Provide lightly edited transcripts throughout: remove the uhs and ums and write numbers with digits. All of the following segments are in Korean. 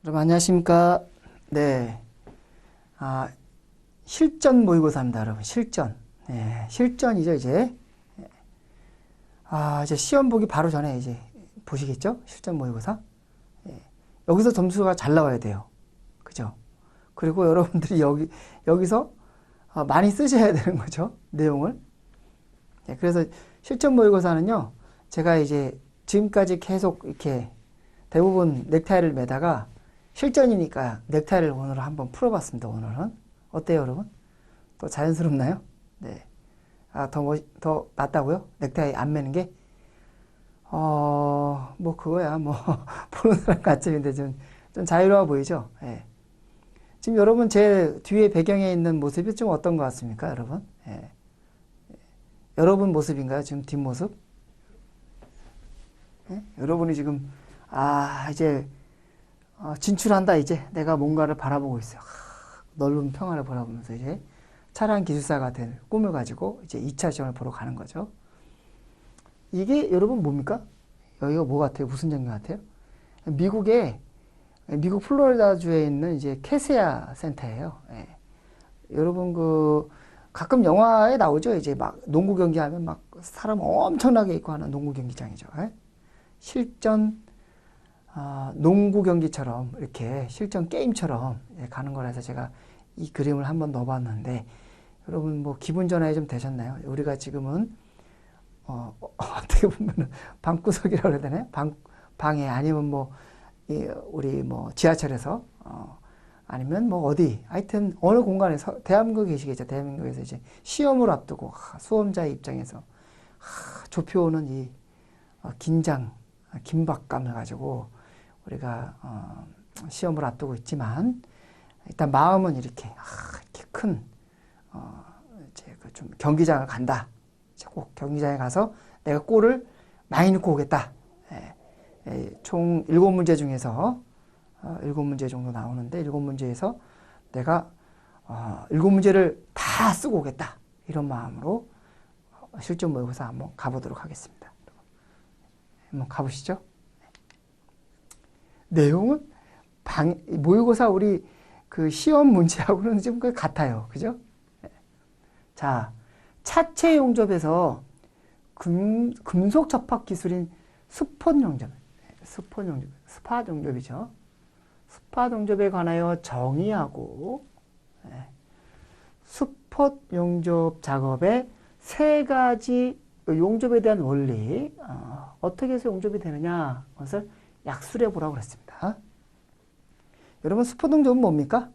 여러분 안녕하십니까? 네, 실전 모의고사입니다, 여러분. 실전. 네, 실전이죠, 이제. 이제 시험 보기 바로 전에 이제 보시겠죠? 실전 모의고사. 여기서 점수가 잘 나와야 돼요. 그죠? 그리고 여러분들이 여기서 많이 쓰셔야 되는 거죠, 내용을. 그래서 실전 모의고사는요, 제가 이제 지금까지 계속 이렇게 대부분 넥타이를 매다가 실전이니까 넥타이를 오늘 한번 풀어봤습니다. 오늘은 어때요, 여러분? 또 자연스럽나요? 네. 더 낫다고요? 넥타이 안 매는 게? 뭐 그거야. 뭐 보는 사람 관점인데 좀 자유로워 보이죠? 예. 지금 여러분 제 뒤에 배경에 있는 모습이 좀 어떤 것 같습니까, 여러분? 예. 여러분 모습인가요? 지금 뒷모습? 예? 여러분이 지금 이제 진출한다. 이제 내가 뭔가를 바라보고 있어요. 넓은 평화를 바라보면서 이제 차량 기술사가 될 꿈을 가지고 이제 2차 시험을 보러 가는 거죠. 이게 여러분 뭡니까? 여기가 뭐 같아요? 무슨 장면 같아요? 미국 플로리다주에 있는 이제 캐세아 센터예요. 예. 여러분 가끔 영화에 나오죠. 이제 막 농구 경기하면 막 사람 엄청나게 있고 하는 농구 경기장이죠. 예? 실전 농구 경기처럼 이렇게 실전 게임처럼 가는 거라서 제가 이 그림을 한번 넣어봤는데 여러분 뭐 기분 전환이 좀 되셨나요? 우리가 지금은 어떻게 보면은 방구석이라고 해야 되나요? 방에 아니면 우리 지하철에서 아니면 어디 하여튼 어느 공간에서 대한민국에 계시겠죠. 대한민국에서 이제 시험을 앞두고 수험자의 입장에서 좁혀오는 이 긴박감을 가지고 우리가 시험을 앞두고 있지만 일단 마음은 이렇게 큰 이제 좀 경기장을 간다. 꼭 경기장에 가서 내가 골을 많이 넣고 오겠다. 총 7문제 중에서 7문제 정도 나오는데 7문제에서 내가 7문제를 다 쓰고 오겠다. 이런 마음으로 실전 모의고사 한번 가보도록 하겠습니다. 한번 가보시죠. 내용은 모의고사 우리 그 시험 문제하고는 좀 같아요. 그죠? 자, 차체 용접에서 금속 접합 기술인 스팟 용접, 스팟 용접이죠. 스팟 용접에 관하여 정의하고 스팟 용접 작업의 3가지 용접에 대한 원리, 어떻게 해서 용접이 되느냐, 그것을 약술해 보라고 그랬습니다. 여러분, 스팟 용접은 뭡니까?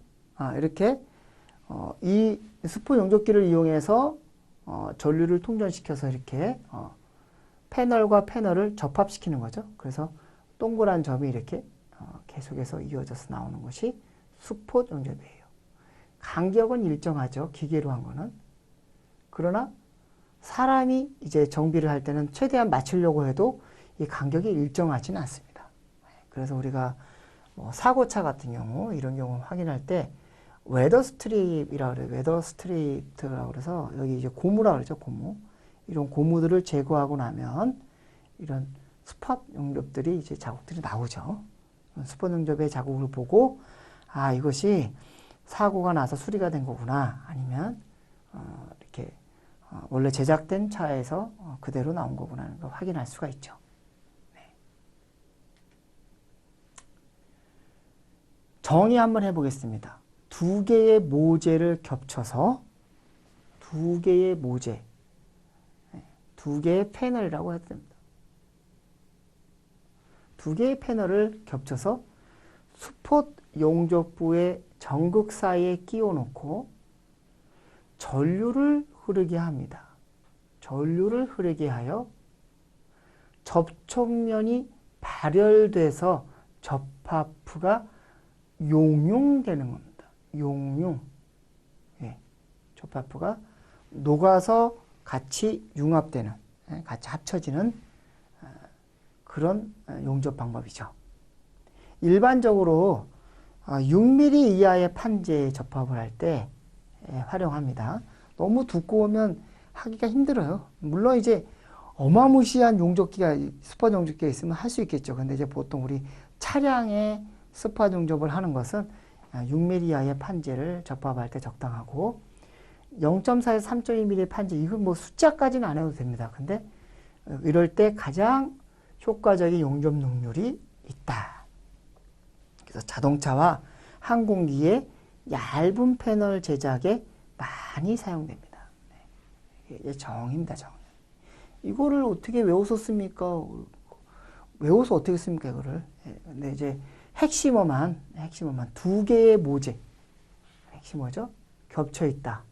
이렇게 이 스팟 용접기를 이용해서 전류를 통전시켜서 이렇게 패널과 패널을 접합시키는 거죠. 그래서 동그란 점이 이렇게 계속해서 이어져서 나오는 것이 스팟 용접이에요. 간격은 일정하죠. 기계로 한 거는. 그러나 사람이 이제 정비를 할 때는 최대한 맞추려고 해도 이 간격이 일정하지는 않습니다. 그래서 우리가 사고차 같은 경우 이런 경우 확인할 때 웨더 스트립이라고 그래요. 웨더 스트립이라고 그래서 여기 이제 고무라고 그러죠. 고무. 이런 고무들을 제거하고 나면 이런 스팟 용접들이 이제 자국들이 나오죠. 스팟 용접의 자국을 보고 이것이 사고가 나서 수리가 된 거구나. 아니면 이렇게 원래 제작된 차에서 그대로 나온 거구나 하는 걸 확인할 수가 있죠. 네. 정의 한번 해보겠습니다. 2개의 모재를 겹쳐서 2개의 모재, 2개의 패널이라고 해야 됩니다. 2개의 패널을 겹쳐서 스팟 용접부의 전극 사이에 끼워 놓고 전류를 흐르게 합니다. 전류를 흐르게 하여 접촉면이 발열돼서 접합부가 용융되는 겁니다. 용융. 접합부가 녹아서 같이 융합되는, 같이 합쳐지는 그런 용접 방법이죠. 일반적으로 6mm 이하의 판재에 접합을 할 때 활용합니다. 너무 두꺼우면 하기가 힘들어요. 물론 이제 어마무시한 용접기가, 스팟 용접기가 있으면 할 수 있겠죠. 근데 이제 보통 우리 차량에 스팟 용접을 하는 것은 6mm 이하의 판재를 접합할 때 적당하고 0.4에서 3.2mm 판재 이건 뭐 숫자까지는 안 해도 됩니다. 근데 이럴 때 가장 효과적인 용접 능률이 있다. 그래서 자동차와 항공기의 얇은 패널 제작에 많이 사용됩니다. 이게 정입니다, 정. 이거를 어떻게 외워서 씁니까? 외워서 어떻게 씁니까, 이거를? 근데 이제 핵심어만 두 개의 모재. 핵심어죠? 겹쳐 있다.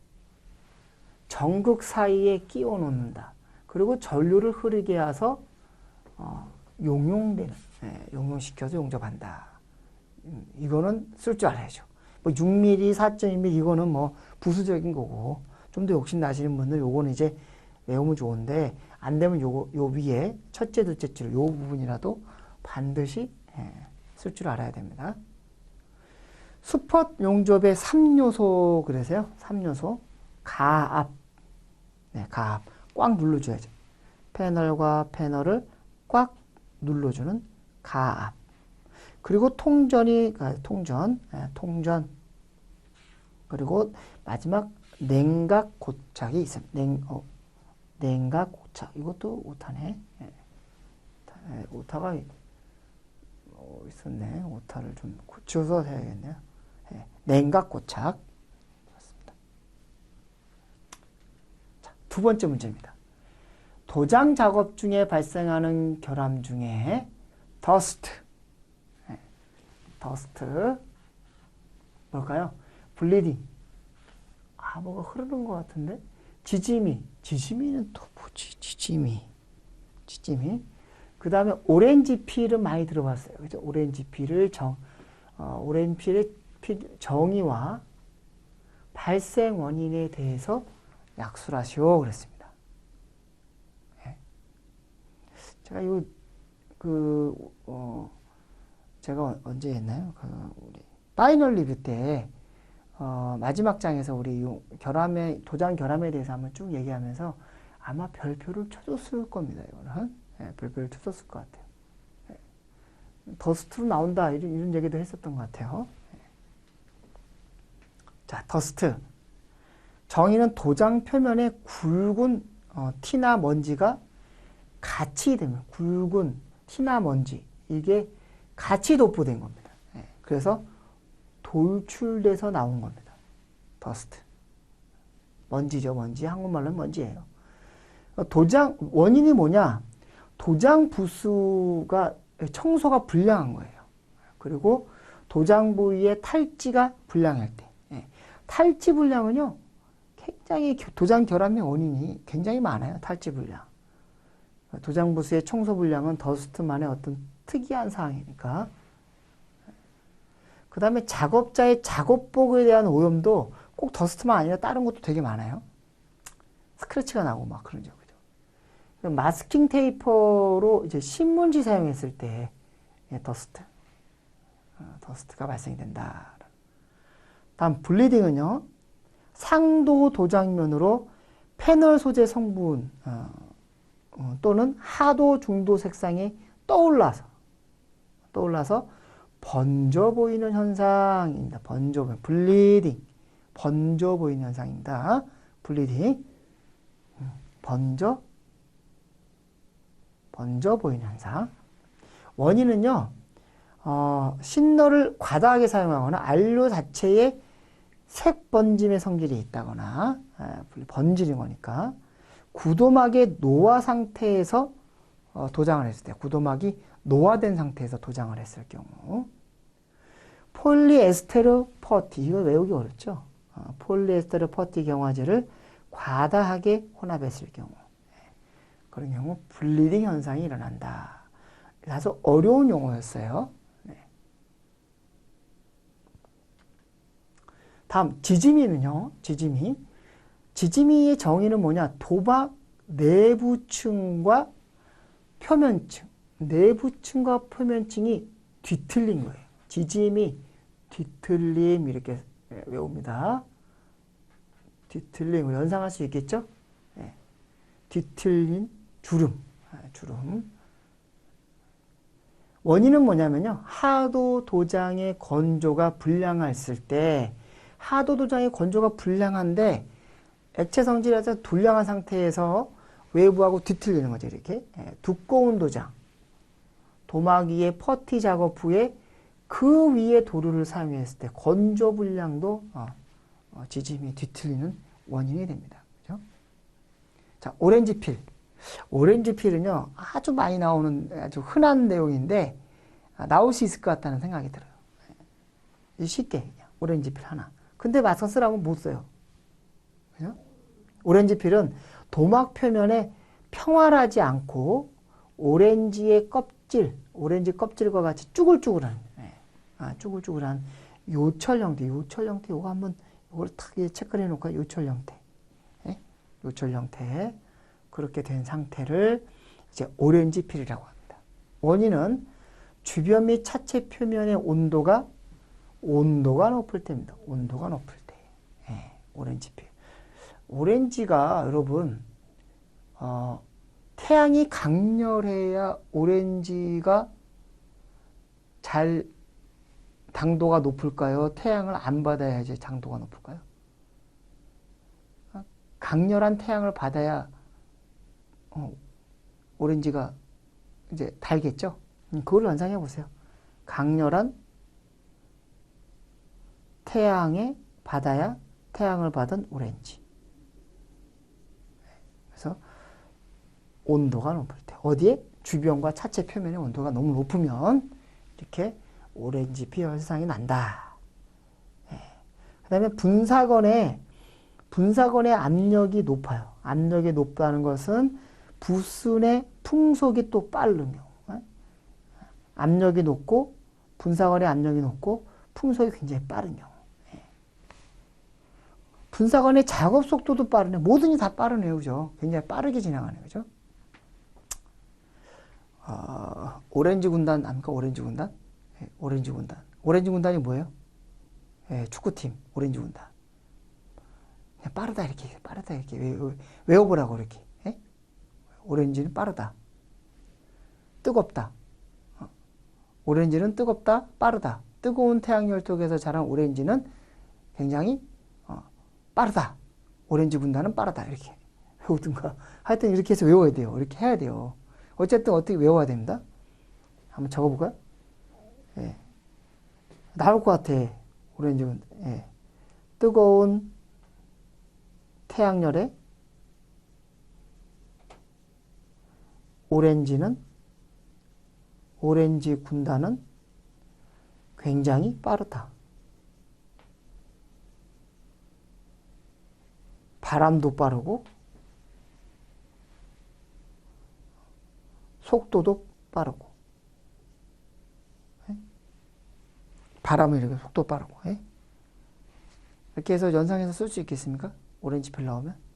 전극 사이에 끼워 놓는다. 그리고 전류를 흐르게 해서 용용되는, 용용시켜서 용접한다. 이거는 쓸 줄 알아야죠. 뭐 6mm, 4.2mm 이거는 뭐 부수적인 거고 좀 더 욕심 나시는 분들 요거는 이제 외우면 좋은데 안 되면 요 위에 첫째, 둘째 줄 요 부분이라도 반드시 쓸 줄 알아야 됩니다. 스팟 용접의 3요소 그래서요. 3요소 가압. 네, 가압. 꽉 눌러줘야죠. 패널과 패널을 꽉 눌러주는 가압. 그리고 통전. 그리고 마지막 냉각 고착이 있습니다. 냉각 고착. 이것도 오타네. 오타가 있었네. 오타를 좀 고쳐서 해야겠네요. 냉각 고착. 그렇습니다. 자, 두 번째 문제입니다. 도장 작업 중에 발생하는 결함 중에 더스트. 뭘까요? 블리딩. 뭐가 흐르는 것 같은데? 지지미는 또 뭐지? 지지미. 그 다음에 오렌지 필은 많이 들어봤어요. 그죠? 오렌지 필의 정의와 발생 원인에 대해서 약술하시오. 그랬습니다. 제가 제가 언제 했나요? 우리 파이널 리뷰 때 마지막 장에서 우리 도장 결함에 대해서 한번 쭉 얘기하면서 아마 별표를 쳐줬을 겁니다. 이거는 별표를 쳐줬을 것 같아요. 더스트로 나온다 이런 얘기도 했었던 것 같아요. 자, 더스트 정의는 도장 표면에 굵은 티나 먼지가 같이 되면 굵은 티나 먼지 이게 같이 도포된 겁니다. 그래서 돌출돼서 나온 겁니다. 더스트. 먼지죠, 먼지. 한국말로는 먼지예요. 원인이 뭐냐? 도장 부수가, 청소가 불량한 거예요. 그리고 도장 부위의 탈지가 불량할 때. 탈지 불량은요, 굉장히 도장 결함의 원인이 굉장히 많아요. 탈지 불량. 도장 부수의 청소 불량은 더스트만의 어떤 특이한 사항이니까. 그 다음에 작업자의 작업복에 대한 오염도 꼭 더스트만 아니라 다른 것도 되게 많아요. 스크래치가 나고 막 그러죠. 그죠? 마스킹 테이퍼로 이제 신문지 사용했을 때 더스트가 발생이 된다. 다음 블리딩은요. 상도 도장면으로 패널 소재 성분 또는 하도 중도 색상이 떠올라서 번져 보이는 현상입니다. 블리딩. 번져 보이는 현상입니다. 블리딩. 번져 보이는 현상. 원인은요, 신너를 과다하게 사용하거나 안료 자체에 색 번짐의 성질이 있다거나, 번지는 거니까, 구도막의 노화 상태에서 도장을 했을 때, 구도막이 노화된 상태에서 도장을 했을 경우, 폴리에스테르 퍼티, 이거 외우기 어렵죠? 폴리에스테르 퍼티 경화제를 과다하게 혼합했을 경우, 그런 경우 블리딩 현상이 일어난다. 다소 어려운 용어였어요. 다음 지지미는요. 지지미의 정의는 뭐냐? 도박 내부층과 표면층. 내부층과 표면층이 뒤틀린 거예요. 지짐이 뒤틀림 이렇게 외웁니다. 뒤틀림 연상할 수 있겠죠? 뒤틀린 주름. 원인은 뭐냐면요. 하도 도장의 건조가 불량했을 때, 하도 도장의 건조가 불량한데 액체 성질에서 불량한 상태에서 외부하고 뒤틀리는 거죠. 이렇게 두꺼운 도장, 도막 위에 퍼티 작업 후에 그 위에 도료를 사용했을 때 건조 불량도 지짐이 뒤틀리는 원인이 됩니다. 그죠? 자, 오렌지 필. 오렌지 필은요, 아주 많이 나오는 아주 흔한 내용인데, 나올 수 있을 것 같다는 생각이 들어요. 쉽게, 그냥 오렌지 필 하나. 근데 막상 쓰라면 못 써요. 그죠? 오렌지 필은 도막 표면에 평활하지 않고, 오렌지의 껍질, 오렌지 껍질과 같이 쭈글쭈글한, 쭈글쭈글한 요철 형태, 요거 한번, 이걸 탁 체크를 해놓고, 요철 형태. 요철 형태. 그렇게 된 상태를 이제 오렌지 필이라고 합니다. 원인은 주변 및 차체 표면의 온도가 높을 때입니다. 온도가 높을 때. 오렌지 필. 오렌지가 여러분, 태양이 강렬해야 오렌지가 잘 당도가 높을까요? 태양을 안 받아야지 당도가 높을까요? 강렬한 태양을 받아야 오렌지가 이제 달겠죠? 그걸 연상해 보세요. 강렬한 태양에 받아야 태양을 받은 오렌지. 그래서 온도가 높을 때. 어디에? 주변과 차체 표면의 온도가 너무 높으면 이렇게 오렌지 피 현상이 난다. 그 다음에 분사건의 압력이 높아요. 압력이 높다는 것은 부순의 풍속이 또 빠른 경우. 압력이 높고 분사건의 압력이 높고 풍속이 굉장히 빠른 경우. 분사건의 작업 속도도 빠르네. 모든이 다 빠르네요. 그죠? 굉장히 빠르게 진행하네요. 그죠? 오렌지 군단 아닙니까? 오렌지 군단? 오렌지 군단. 오렌지 군단이 뭐예요? 축구팀. 오렌지 군단. 그냥 빠르다 이렇게 외워보라고 이렇게. 오렌지는 빠르다. 뜨겁다. 오렌지는 뜨겁다, 빠르다. 뜨거운 태양열쪽에서 자란 오렌지는 굉장히 빠르다. 오렌지 군단은 빠르다. 이렇게 외우든가. 하여튼 이렇게 해서 외워야 돼요. 이렇게 해야 돼요. 어쨌든 어떻게 외워야 됩니다. 한번 적어볼까요? 나올 것 같아. 오렌지 군단. 뜨거운 태양열에 오렌지 군단은 굉장히 빠르다. 바람도 빠르고 속도도 빠르고. 바람은 이렇게 속도 빠르고. 이렇게 해서 연상해서 쓸 수 있겠습니까? 오렌지 필 나오면.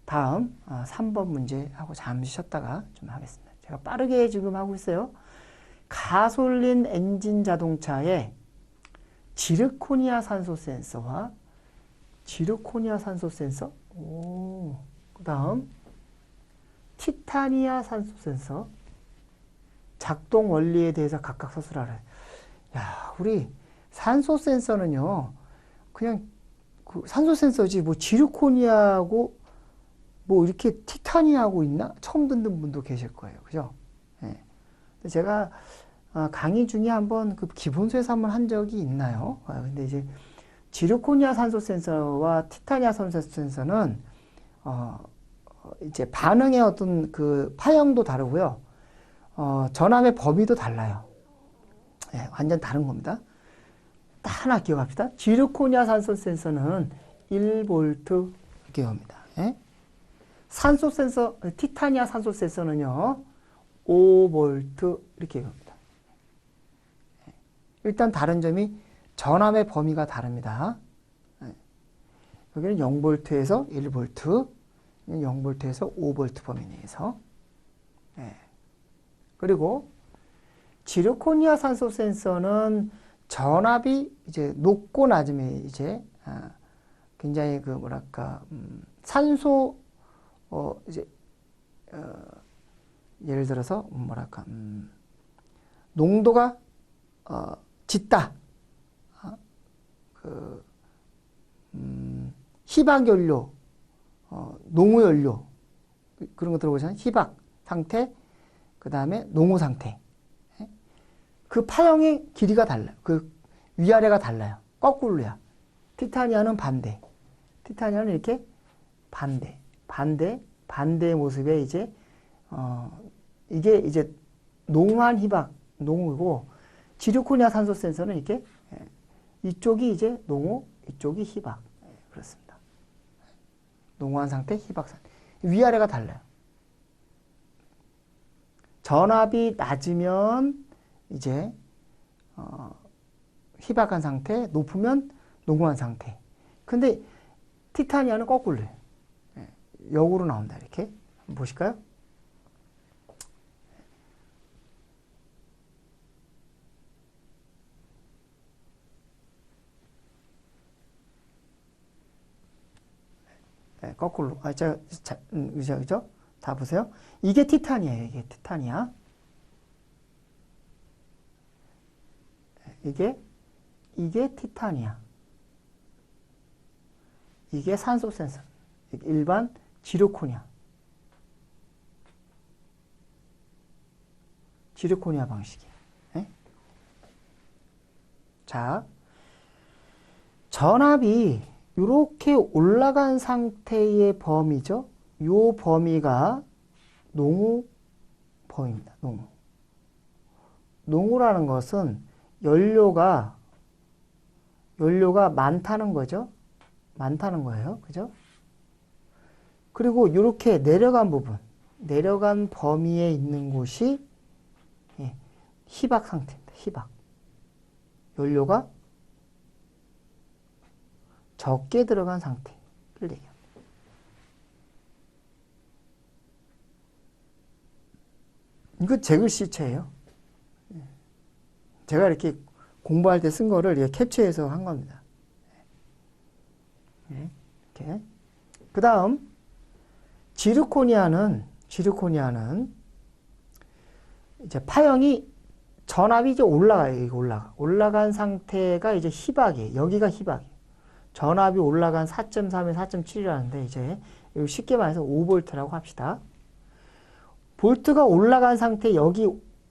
다음 3번 문제하고 잠시 쉬었다가 좀 하겠습니다. 제가 빠르게 지금 하고 있어요. 가솔린 엔진 자동차에 지르코니아 산소 센서와 그 다음 티타니아 산소 센서 작동 원리에 대해서 각각 서술하래. 야, 우리 산소 센서는요, 그냥 그 산소 센서지 뭐 지르코니아하고 뭐 이렇게 티타니아하고 있나? 처음 듣는 분도 계실 거예요. 그죠? 제가 강의 중에 한번 그 기본소에서 한번 한 적이 있나요? 근데 이제 지르코니아 산소 센서와 티타니아 산소 센서는 이제 반응의 어떤 그 파형도 다르고요. 전압의 범위도 달라요. 완전 다른 겁니다. 딱 하나 기억합시다. 지르코니아 산소 센서는 1V 기억합니다. 산소 센서, 티타니아 산소 센서는요, 5V 이렇게 기억합니다. 일단 다른 점이 전압의 범위가 다릅니다. 여기는 0V에서 1V, 0V에서 5V 범위 내에서. 그리고 지르코니아 산소 센서는 전압이 이제 높고 낮음이 이제 굉장히 그 뭐랄까 산소 예를 들어서 뭐랄까 농도가 짙다. 희박연료, 농우연료 그런 거 들어보잖아요. 희박 상태, 그 다음에 농우 상태. 그 파형의 길이가 달라요. 그 위아래가 달라요. 거꾸로야. 티타니아는 반대. 티타니아는 이렇게 반대의 모습에 이제 이게 이제 농후한 희박, 농우고 지르코니아 산소 센서는 이렇게 이쪽이 이제 농우, 이쪽이 희박. 그렇습니다. 농후한 상태, 희박 상태. 위아래가 달라요. 전압이 낮으면 이제 희박한 상태, 높으면 농후한 상태. 근데 티타니아는 거꾸로예요. 역으로 나온다. 이렇게 한번 보실까요? 네, 거꾸로. 그죠? 다 보세요. 이게 티타니아예요. 이게 티타니아. 이게 티타니아. 이게 산소 센서. 일반 지르코니아. 지르코니아 방식이에요. 네? 자, 전압이 이렇게 올라간 상태의 범위죠. 요 범위가 농후 범위입니다. 농후라는 것은 연료가 많다는 거죠. 많다는 거예요. 그죠? 그리고 이렇게 내려간 부분, 내려간 범위에 있는 곳이 희박 상태입니다. 희박. 연료가 적게 들어간 상태를 얘기합니다. 이거 제 글씨체예요. 제가 이렇게 공부할 때 쓴 거를 이렇게 캡처해서 한 겁니다. 이렇게. 그 다음 지르코니아는 이제 파형이 전압이 이제 올라가요. 이거 올라간 상태가 이제 희박이에요. 여기가 희박이에요. 전압이 올라간 4.3에 4.7이라는데 이제 쉽게 말해서 5V라고 합시다. 볼트가 올라간 상태, 여기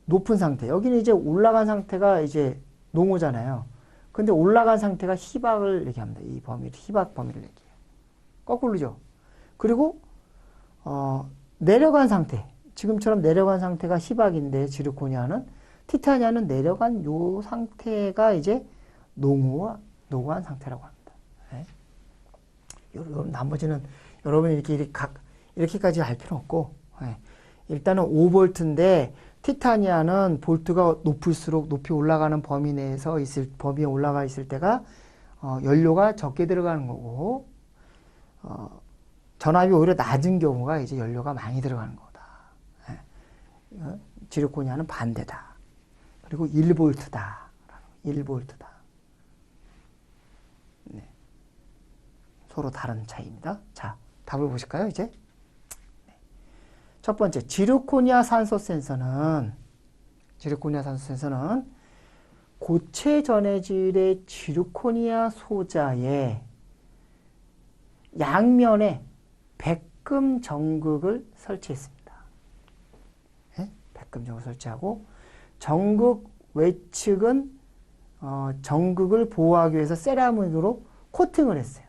높은 상태. 여기는 이제 올라간 상태가 이제 농후잖아요. 근데 올라간 상태가 희박을 얘기합니다. 이 범위를, 희박 범위를 얘기해요. 거꾸로죠. 그리고 내려간 상태. 지금처럼 내려간 상태가 희박인데 지르코니아는, 티타니아는 내려간 요 상태가 이제 농후한 상태라고 합니다. 네. 나머지는 여러분이 이렇게까지 할 필요 없고, 네. 일단은 5V인데 티타니아는 볼트가 높을수록 높이 올라가는 범위 내에서 범위에 올라가 있을 때가 연료가 적게 들어가는 거고, 전압이 오히려 낮은 경우가 이제 연료가 많이 들어가는 거다. 네. 지르코니아는 반대다. 그리고 1V다. 1V다. 네. 서로 다른 차이입니다. 자, 답을 보실까요, 이제? 네. 첫 번째, 지르코니아 산소 센서는 고체 전해질의 지르코니아 소자에 양면에 백금 정극을 설치했습니다. 네? 백금 정극을 설치하고 정극 외측은 정극을 보호하기 위해서 세라믹으로 코팅을 했어요.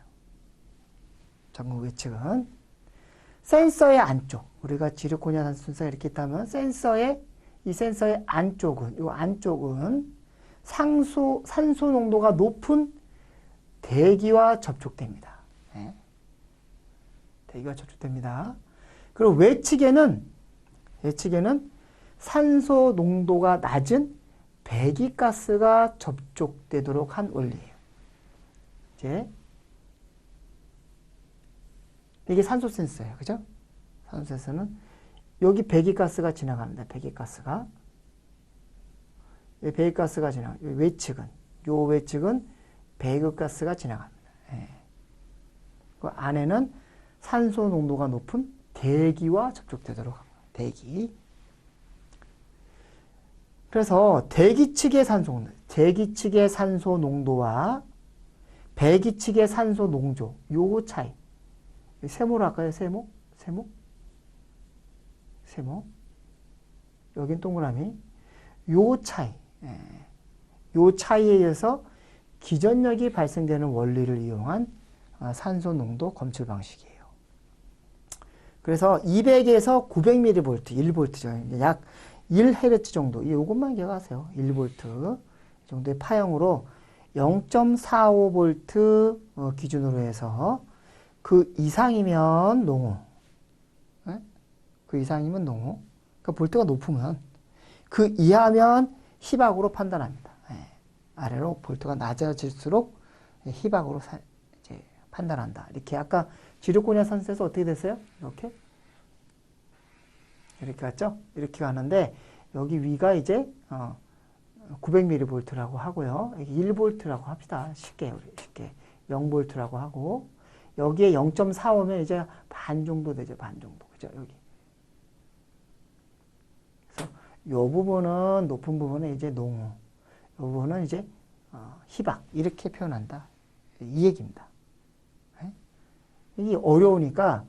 정극 외측은 센서의 안쪽, 우리가 지르코니아 산소 센서가 이렇게 있다면 이 센서의 안쪽은 산소 농도가 높은 대기와 접촉됩니다. 네. 대기와 접촉됩니다. 그리고 외측에는 산소 농도가 낮은 배기가스가 접촉되도록 한 원리예요. 이제 이게 산소 센서예요. 그죠? 산소 센서는 여기 배기가스가 지나갑니다. 배기가스가 지나가요. 요 외측은 배기가스가 지나갑니다. 예. 그 안에는 산소 농도가 높은 대기와 접촉되도록 합니다. 대기. 그래서 대기 측의 산소 농도와 배기 측의 산소 농도, 요 차이. 세모로 할까요? 세모? 여긴 동그라미. 요 차이. 요 차이에 의해서 기전력이 발생되는 원리를 이용한 산소 농도 검출 방식이에요. 그래서 200에서 900mV, 1V죠. 약 1Hz 정도. 이것만 기억하세요. 1V 정도의 파형으로 0.45V 기준으로 해서 그 이상이면 농호. 그 이상이면 농호. 그러니까 볼트가 높으면 그 이하면 희박으로 판단합니다. 아래로 볼트가 낮아질수록 희박으로 이제 판단한다. 이렇게 아까 지르코니아 산소에서 어떻게 됐어요? 이렇게 갔죠? 이렇게 가는데 여기 위가 이제 900mV라고 하고요. 1V라고 합시다. 쉽게 0V라고 하고 여기에 0.45면 이제 반 정도 되죠. 반 정도. 그죠? 여기. 그래서 요 부분은 높은 부분은 이제 농호. 요 부분은 이제 희박. 이렇게 표현한다. 이 얘기입니다. 이게 어려우니까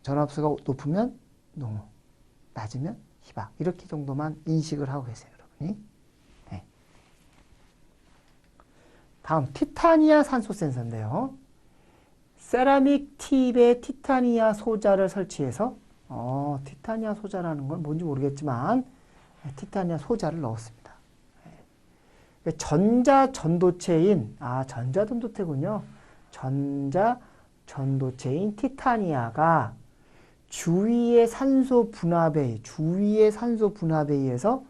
전압수가 높으면 농호, 낮으면 희박. 이렇게 정도만 인식을 하고 계세요, 여러분이. 네. 다음 티타니아 산소 센서인데요. 세라믹 팁에 티타니아 소자를 설치해서 티타니아 소자라는 건 뭔지 모르겠지만 티타니아 소자를 넣었습니다. 전자전도체인 전자전도체군요. 전자전도체인 티타니아가 주위의 산소 분압에 의해서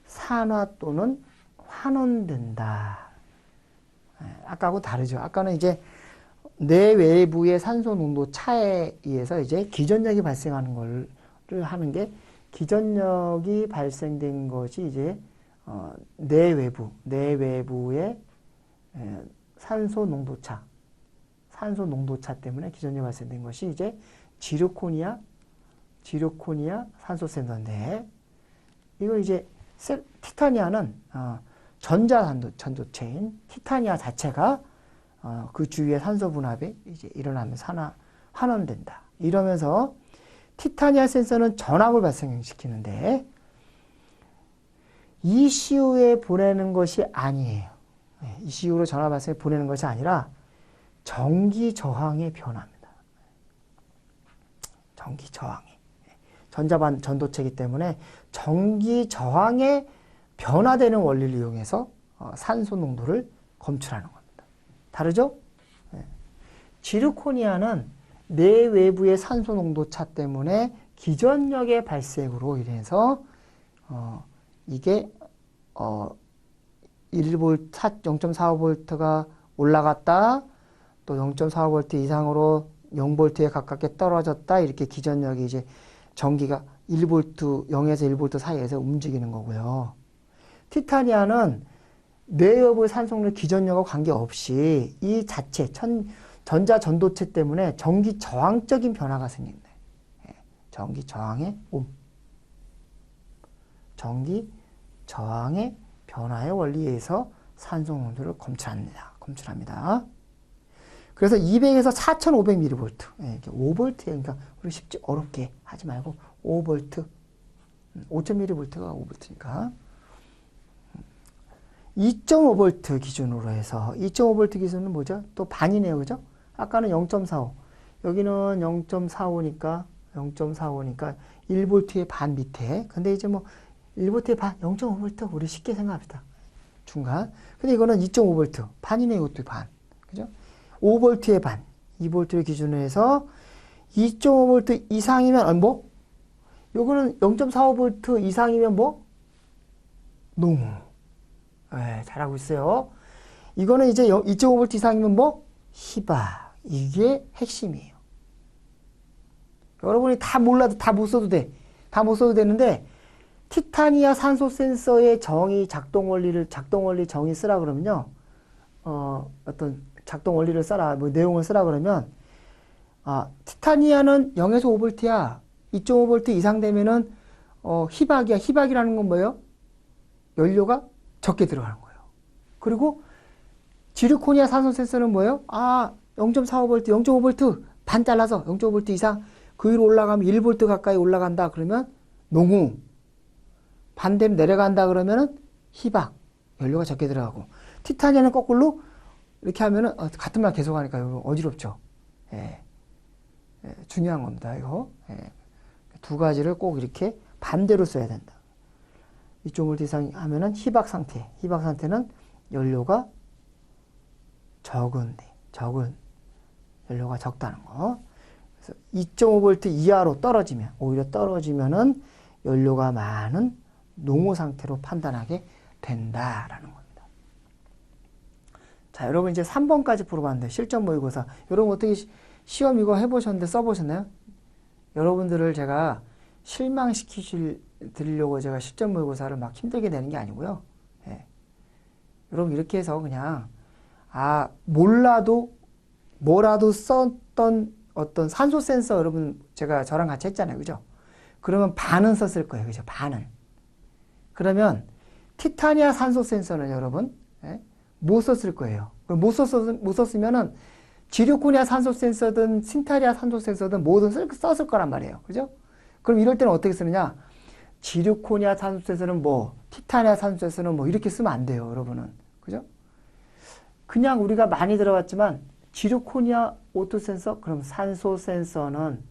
산화 또는 환원된다. 아까하고 다르죠. 아까는 이제 내외부의 산소 농도 차에 의해서 이제 기전력이 발생하는 거를 하는 게 기전력이 발생된 것이 이제 내외부의 산소 농도차 때문에 기전력이 발생된 것이 이제 지르코니아 산소 센서인데 이거 이제 티타니아는 전자전도체인 티타니아 자체가 그 주위의 산소 분압이 이제 일어나면서 환원된다. 이러면서 티타니아 센서는 전압을 발생시키는데 ECU에 보내는 것이 아니에요. ECU로 전압 발생에 보내는 것이 아니라 전기 저항의 변화입니다. 전기 저항이. 전자전도체이기 때문에 전기 저항에 변화되는 원리를 이용해서 산소 농도를 검출하는 겁니다. 다르죠? 지르코니아는 내외부의 산소 농도 차 때문에 기전력의 발생으로 인해서 이게 1V, 0.45V가 올라갔다 또 0.45V 이상으로 0V에 가깝게 떨어졌다 이렇게 기전력이 이제 전기가 1V, 0에서 1V 사이에서 움직이는 거고요. 티타니아는 내외부의 산소농도 기전력과 관계없이 이 자체 전자전도체 때문에 전기 저항적인 변화가 생긴다. 전기 저항의 전기 저항의 변화의 원리에 의해서 산소 농도를 검출합니다. 그래서 200에서 4500mV, 5V, 그러니까 우리 쉽지 어렵게 하지 말고 5V, 5000mV가 5V니까 2.5V 기준으로 해서 2.5V 기준은 뭐죠? 또 반이네요, 그죠? 아까는 0.45, 여기는 0.45니까 1V의 반 밑에. 근데 이제 뭐 1V의 반, 0.5V 우리 쉽게 생각합시다. 중간. 근데 이거는 2.5V 반이네, 이것도 반, 그죠? 5V의 반, 2V를 기준으로 해서 2.5V 이상이면 뭐? 요거는 0.45V 이상이면 뭐? 농. 네, 잘하고 있어요. 이거는 이제 2.5V 이상이면 뭐? 희박. 이게 핵심이에요. 여러분이 다 몰라도 다 못 써도 돼. 다 못 써도 되는데 티타니아 산소 센서의 작동 원리 정의 쓰라 그러면요. 어떤 작동 원리를 써라. 뭐 내용을 쓰라 그러면 티타니아는 0에서 5V야. 2.5V 이상 되면은 희박이야. 희박이라는 건 뭐예요? 연료가 적게 들어가는 거예요. 그리고 지르코니아 산소 센서는 뭐예요? 0.45V, 0.5V 반 잘라서 0.5V 이상 그 위로 올라가면 1V 가까이 올라간다. 그러면 농후. 반대로 내려간다 그러면은 희박. 연료가 적게 들어가고. 티타늄은 거꾸로 이렇게 하면은 같은 말 계속 하니까 어지럽죠. 예. 중요한 겁니다. 이거. 두 가지를 꼭 이렇게 반대로 써야 된다. 2.5V 이상 하면은 희박 상태. 희박 상태는 연료가 적은 연료가 적다는 거. 그래서 2.5V 이하로 떨어지면, 오히려 떨어지면은 연료가 많은 농후 상태로 판단하게 된다라는 겁니다. 자, 여러분 이제 3번까지 풀어봤는데 실전 모의고사. 여러분 어떻게 시험 이거 해보셨는데 써보셨나요? 여러분들을 제가 드리려고 제가 실전 모의고사를 막 힘들게 내는 게 아니고요. 여러분 이렇게 해서 그냥 몰라도 뭐라도 썼던 어떤 산소 센서 여러분 저랑 같이 했잖아요. 그죠? 그러면 반은 썼을 거예요. 그죠? 반은. 그러면 티타니아 산소 센서는 여러분 못 썼을 거예요. 못 썼으면은 지르코니아 산소 센서든 신타리아 산소 센서든 뭐든 썼을 거란 말이에요. 그죠? 그럼 이럴 때는 어떻게 쓰느냐? 지르코니아 산소 센서는 티타니아 산소 센서는 이렇게 쓰면 안 돼요. 여러분은. 그죠? 그냥 우리가 많이 들어봤지만 지르코니아 오토 센서, 그럼 산소 센서는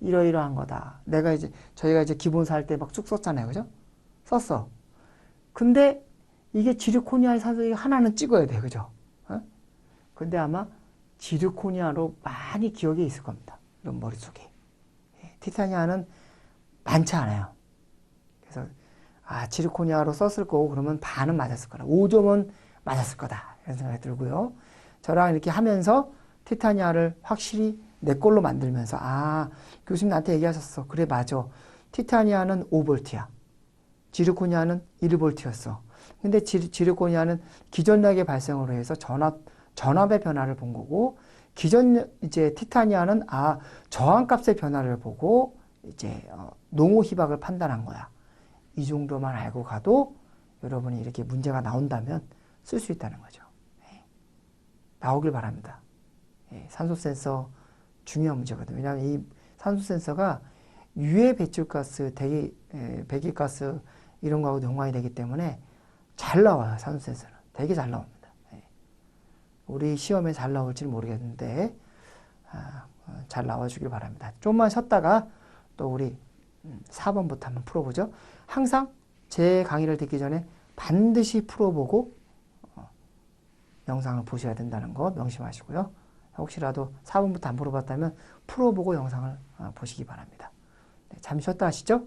이러이러한 거다. 저희가 이제 기본사 할 때 막 쭉 썼잖아요. 그죠? 썼어. 근데 이게 지르코니아의 산소 하나는 찍어야 돼. 그죠? 근데 아마 지르코니아로 많이 기억에 있을 겁니다. 이런 머릿속에. 티타니아는 많지 않아요. 그래서 지르코니아로 썼을 거고 그러면 반은 맞았을 거다. 5점은 맞았을 거다. 이런 생각이 들고요. 저랑 이렇게 하면서 티타니아를 확실히 내 걸로 만들면서 교수님 나한테 얘기하셨어. 그래 맞아. 티타니아는 5V야. 지르코니아는 1V였어. 근데 지르코니아는 기전력의 발생으로 해서 전압의 변화를 본 거고 이제 티타니아는 저항값의 변화를 보고 이제 농후 희박을 판단한 거야. 이 정도만 알고 가도 여러분이 이렇게 문제가 나온다면 쓸 수 있다는 거죠. 나오길 바랍니다. 산소 센서 중요한 문제거든요. 왜냐하면 이 산소 센서가 유해 배출가스, 배기가스 이런 거하고 연관이 되기 때문에 잘 나와요. 산소 센서는. 되게 잘 나옵니다. 우리 시험에 잘 나올지는 모르겠는데 잘 나와주길 바랍니다. 좀만 쉬었다가 또 우리 4번부터 한번 풀어보죠. 항상 제 강의를 듣기 전에 반드시 풀어보고 영상을 보셔야 된다는 거 명심하시고요. 혹시라도 4번부터 안 풀어봤다면 풀어보고 영상을 보시기 바랍니다. 잠시 쉬었다 하시죠.